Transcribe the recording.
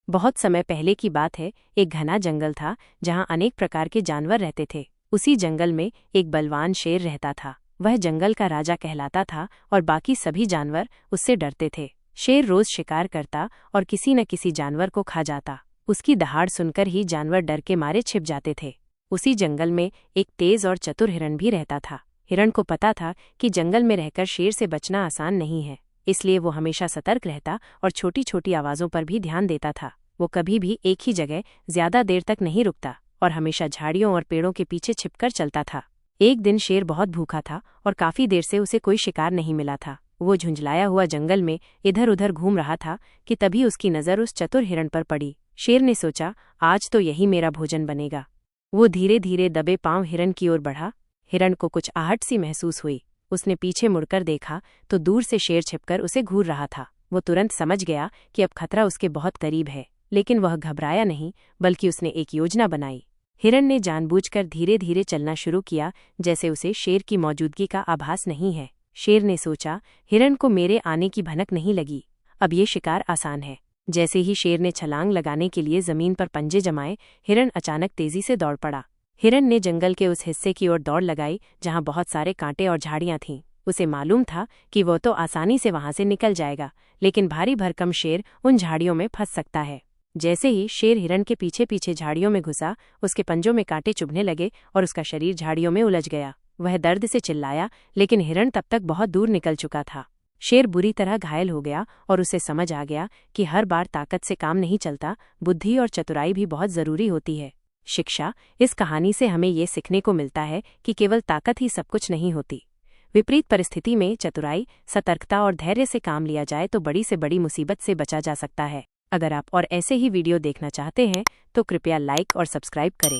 बहुत समय पहले की बात है। एक घना जंगल था जहाँ अनेक प्रकार के जानवर रहते थे। उसी जंगल में एक बलवान शेर रहता था। वह जंगल का राजा कहलाता था और बाकी सभी जानवर उससे डरते थे। शेर रोज शिकार करता और किसी न किसी जानवर को खा जाता। उसकी दहाड़ सुनकर ही जानवर डर के मारे छिप जाते थे। उसी जंगल में एक तेज और चतुर हिरण भी रहता था। हिरण को पता था कि जंगल में रहकर शेर से बचना आसान नहीं है, इसलिए वो हमेशा सतर्क रहता और छोटी छोटी आवाज़ों पर भी ध्यान देता था। वो कभी भी एक ही जगह ज्यादा देर तक नहीं रुकता और हमेशा झाड़ियों और पेड़ों के पीछे छिपकर चलता था। एक दिन शेर बहुत भूखा था और काफी देर से उसे कोई शिकार नहीं मिला था। वो झुंझलाया हुआ जंगल में इधर उधर घूम रहा था कि तभी उसकी नज़र उस चतुर हिरण पर पड़ी। शेर ने सोचा, आज तो यही मेरा भोजन बनेगा। वो धीरे धीरे दबे पांव हिरण की ओर बढ़ा। हिरण को कुछ आहट सी महसूस हुई। उसने पीछे मुड़कर देखा तो दूर से शेर छिपकर उसे घूर रहा था। वो तुरंत समझ गया कि अब खतरा उसके बहुत करीब है, लेकिन वह घबराया नहीं, बल्कि उसने एक योजना बनाई। हिरण ने जानबूझकर धीरे धीरे चलना शुरू किया, जैसे उसे शेर की मौजूदगी का आभास नहीं है। शेर ने सोचा, हिरण को मेरे आने की भनक नहीं लगी, अब ये शिकार आसान है। जैसे ही शेर ने छलांग लगाने के लिए जमीन पर पंजे जमाए, हिरण अचानक तेजी से दौड़ पड़ा। हिरण ने जंगल के उस हिस्से की ओर दौड़ लगाई जहां बहुत सारे कांटे और झाड़ियां थीं। उसे मालूम था कि वो तो आसानी से वहां से निकल जाएगा, लेकिन भारी भरकम शेर उन झाड़ियों में फंस सकता है। जैसे ही शेर हिरण के पीछे पीछे झाड़ियों में घुसा, उसके पंजों में कांटे चुभने लगे और उसका शरीर झाड़ियों में उलझ गया। वह दर्द से चिल्लाया, लेकिन हिरण तब तक बहुत दूर निकल चुका था। शेर बुरी तरह घायल हो गया और उसे समझ आ गया कि हर बार ताकत से काम नहीं चलता, बुद्धि और चतुराई भी बहुत जरूरी होती है। शिक्षा: इस कहानी से हमें ये सीखने को मिलता है कि केवल ताकत ही सब कुछ नहीं होती। विपरीत परिस्थिति में चतुराई, सतर्कता और धैर्य से काम लिया जाए तो बड़ी से बड़ी मुसीबत से बचा जा सकता है। अगर आप और ऐसे ही वीडियो देखना चाहते हैं तो कृपया लाइक और सब्सक्राइब करें।